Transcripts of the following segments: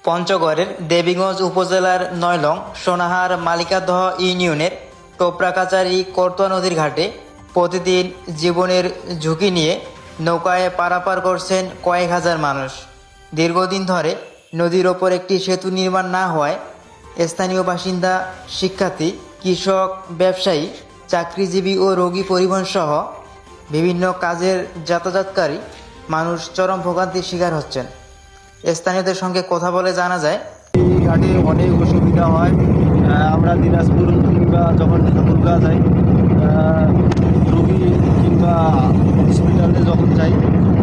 পঞ্চগড়ের দেবীগঞ্জ উপজেলার ৯ নং সোনাহার মালিকাদহ ইউনিয়নের টোপরাকাচারি করতোয়া নদীর ঘাটে প্রতিদিন জীবনের ঝুঁকি নিয়ে নৌকায় পারাপার করছেন কয়েক হাজার মানুষ। দীর্ঘদিন ধরে নদীর ওপর একটি সেতু নির্মাণ না হওয়ায় স্থানীয় বাসিন্দা, শিক্ষার্থী, কৃষক, ব্যবসায়ী, চাকরিজীবী ও রোগী পরিবহন সহ বিভিন্ন কাজের যাতায়াতকারী মানুষ চরম ভোগান্তির শিকার হচ্ছেন। স্থানীয়দের সঙ্গে কথা বলে জানা যায়, এই ঘাটে অনেক অসুবিধা হয়। আমরা দিনাজপুর কিংবা যখন ঠাকুরগাঁ যাই, রোগী কিংবা হসপিটালে যখন যাই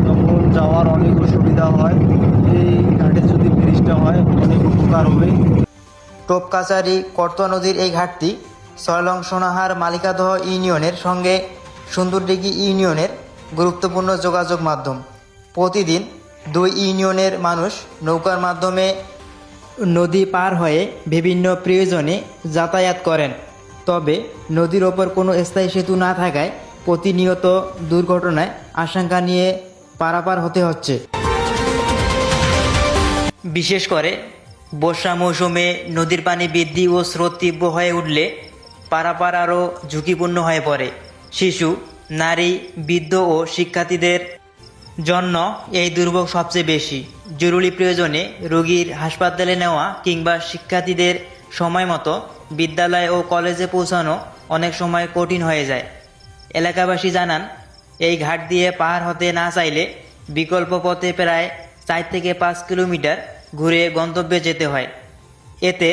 তখন যাওয়ার অনেক অসুবিধা হয়। এই ঘাটে যদি ব্রিজটা হয় অনেক উপকার হবে। টোপকাচারি করতোয়া নদীর এই ঘাটটি ৬ নং সোনাহার মালিকাদহ ইউনিয়নের সঙ্গে সুন্দরদিঘি ইউনিয়নের গুরুত্বপূর্ণ যোগাযোগ মাধ্যম। প্রতিদিন ২ ইউনিয়নের মানুষ নৌকার মাধ্যমে নদী পার হয়ে বিভিন্ন প্রয়োজনে যাতায়াত করেন। তবে নদীর ওপর কোনো স্থায়ী সেতু না থাকায় প্রতিনিয়ত দুর্ঘটনায় আশঙ্কা নিয়ে পারাপার হতে হচ্ছে। বিশেষ করে বর্ষা মৌসুমে নদীর পানি বৃদ্ধি ও স্রোত তীব্র হয়ে উঠলে পারাপার আরও ঝুঁকিপূর্ণ হয়ে পড়ে। শিশু, নারী, বৃদ্ধ ও শিক্ষার্থীদের জন্য এই দুর্ভোগ সবচেয়ে বেশি। জরুরি প্রয়োজনে রোগীর হাসপাতালে নেওয়া কিংবা শিক্ষার্থীদের সময় মতো বিদ্যালয় ও কলেজে পৌঁছানো অনেক সময় কঠিন হয়ে যায়। এলাকাবাসী জানান, এই ঘাট দিয়ে পার হতে না চাইলে বিকল্প পথে প্রায় ৪ থেকে ৫ কিলোমিটার ঘুরে গন্তব্যে যেতে হয়। এতে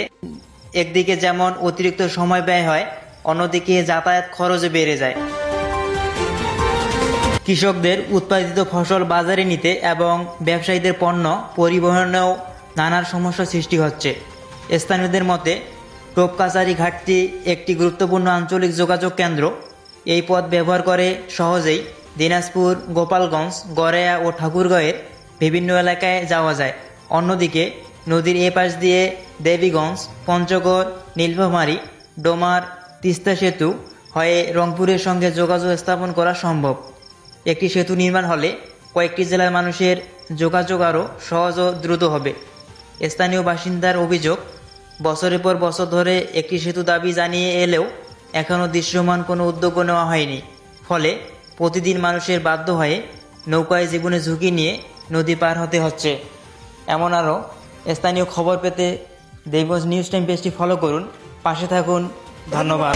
একদিকে যেমন অতিরিক্ত সময় ব্যয় হয়, অন্যদিকে যাতায়াত খরচও বেড়ে যায়। কৃষকদের উৎপাদিত ফসল বাজারে নিতে এবং ব্যবসায়ীদের পণ্য পরিবহনেও নানান সমস্যার সৃষ্টি হচ্ছে। স্থানীয়দের মতে, টোপকাচারি ঘাটটি একটি গুরুত্বপূর্ণ আঞ্চলিক যোগাযোগ কেন্দ্র। এই পথ ব্যবহার করে সহজেই দিনাজপুর, গোপালগঞ্জ, গড়েয়া ও ঠাকুরগাঁয়ের বিভিন্ন এলাকায় যাওয়া যায়। অন্যদিকে নদীর এ পাশ দিয়ে দেবীগঞ্জ, পঞ্চগড়, নীলফামারী, ডোমার, তিস্তা সেতু হয়ে রংপুরের সঙ্গে যোগাযোগ স্থাপন করা সম্ভব। একটি সেতু নির্মাণ হলে কয়েকটি জেলার মানুষের যোগাযোগ আরও সহজ ও দ্রুত হবে। স্থানীয় বাসিন্দার অভিযোগ, বছরের পর বছর ধরে একটি সেতু দাবি জানিয়ে এলেও এখনও দৃশ্যমান কোনো উদ্যোগ নেওয়া হয়নি। ফলে প্রতিদিন মানুষের বাধ্য হয়ে নৌকায় জীবনের ঝুঁকি নিয়ে নদী পার হতে হচ্ছে। এমন আরও স্থানীয় খবর পেতে দেবগঞ্জ নিউজ টাইম পেজটি ফলো করুন, পাশে থাকুন। ধন্যবাদ।